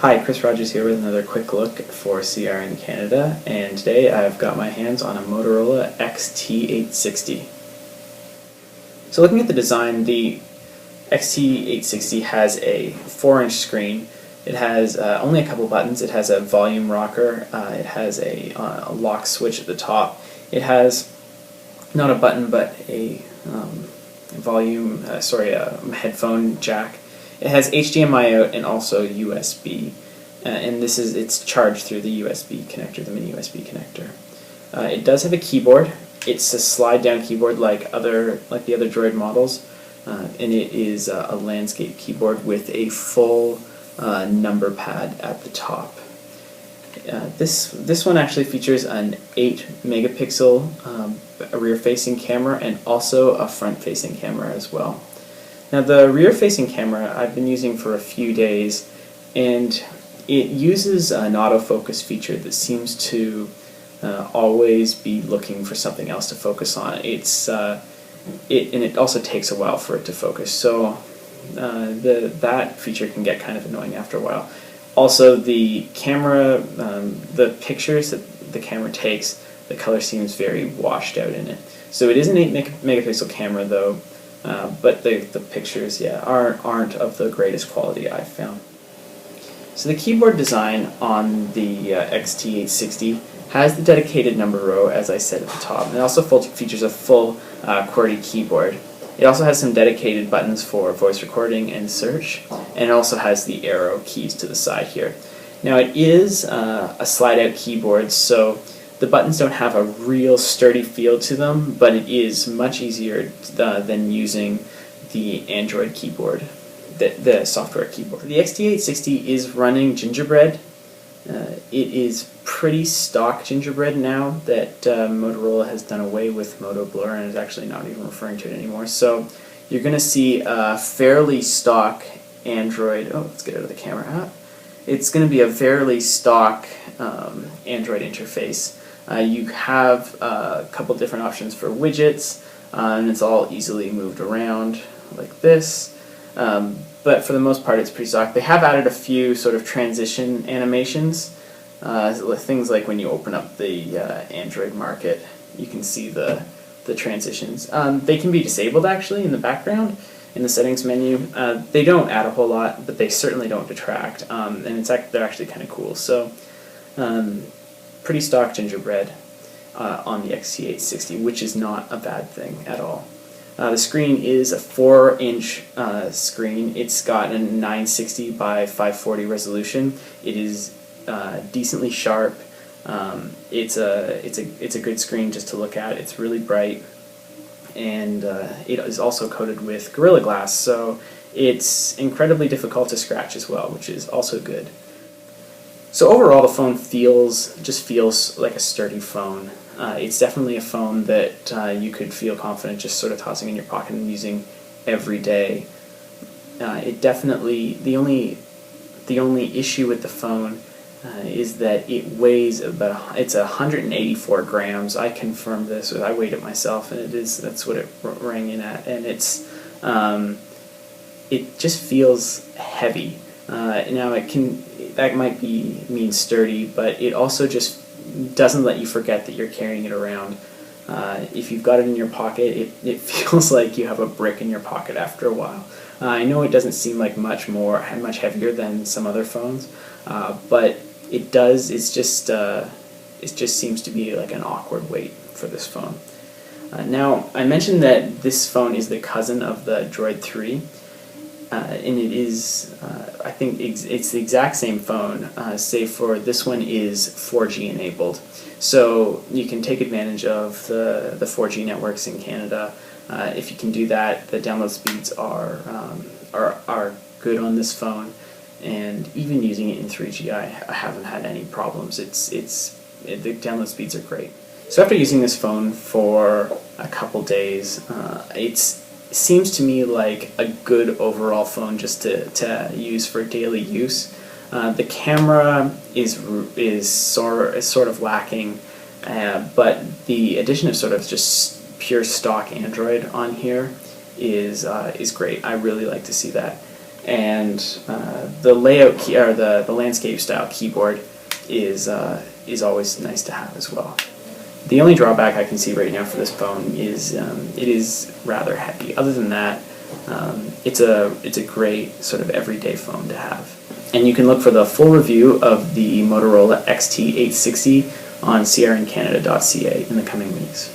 Hi, Chris Rogers here with another quick look for ITinCanada, and today I've got my hands on a Motorola XT860. So looking at the design, the XT860 has a 4-inch screen. It has only a couple buttons. It has a volume rocker, it has a lock switch at the top. It has not a button but a headphone jack. It has HDMI out and also USB, and it's charged through the USB connector, the mini USB connector. It does have a keyboard. It's a slide-down keyboard like the other DROID models, and it is a landscape keyboard with a full number pad at the top. This one actually features an 8-megapixel rear-facing camera and also a front-facing camera as well. Now the rear-facing camera I've been using for a few days, and it uses an autofocus feature that seems to always be looking for something else to focus on. And it also takes a while for it to focus, so that feature can get kind of annoying after a while. Also, the camera, the pictures that the camera takes, the color seems very washed out in it. So it is an 8-megapixel camera though. But the pictures, aren't of the greatest quality I've found. So the keyboard design on the XT860 has the dedicated number row, as I said at the top, and it also features a full QWERTY keyboard. It also has some dedicated buttons for voice recording and search, and it also has the arrow keys to the side here. Now it is a slide-out keyboard, so the buttons don't have a real sturdy feel to them, but it is much easier than using the Android keyboard, the software keyboard. The XT860 is running Gingerbread. It is pretty stock Gingerbread now that Motorola has done away with Moto Blur and is actually not even referring to it anymore. So you're going to see a fairly stock Android. Oh, let's get out of the camera. It's going to be a fairly stock Android interface. You have a couple different options for widgets, and it's all easily moved around like this, but for the most part it's pretty stock. They have added a few sort of transition animations, things like when you open up the Android market, you can see the transitions. They can be disabled actually in the background in the settings menu. They don't add a whole lot, but they certainly don't detract, and they're actually kind of cool. So pretty stock Gingerbread on the XT860, which is not a bad thing at all. The screen is a 4-inch screen. It's got a 960 by 540 resolution. It is decently sharp. It's a good screen just to look at. It's really bright, and it is also coated with Gorilla Glass, so it's incredibly difficult to scratch as well, which is also good. So overall, the phone just feels like a sturdy phone. It's definitely a phone that you could feel confident just sort of tossing in your pocket and using every day. The only issue with the phone is that it weighs it's 184 grams. I confirmed this. I weighed it myself, and that's what it rang in at, and it just feels heavy. Now that might mean sturdy, but it also just doesn't let you forget that you're carrying it around. If you've got it in your pocket, it feels like you have a brick in your pocket after a while. I know it doesn't seem like much heavier than some other phones, but it does. It just seems to be like an awkward weight for this phone. Now I mentioned that this phone is the cousin of the DROID 3. And it is, I think it's the exact same phone, save for this one is 4G enabled. So you can take advantage of the 4G networks in Canada. If you can do that, the download speeds are good on this phone, and even using it in 3G, I haven't had any problems. The download speeds are great. So after using this phone for a couple days, it seems to me like a good overall phone just to use for daily use. The camera is sort of lacking, but the addition of sort of just pure stock Android on here is great. I really like to see that. and the layout key, or the landscape style keyboard is always nice to have as well. The only drawback I can see right now for this phone is it is rather heavy. Other than that, it's a great sort of everyday phone to have. And you can look for the full review of the Motorola XT860 on CRNcanada.ca in the coming weeks.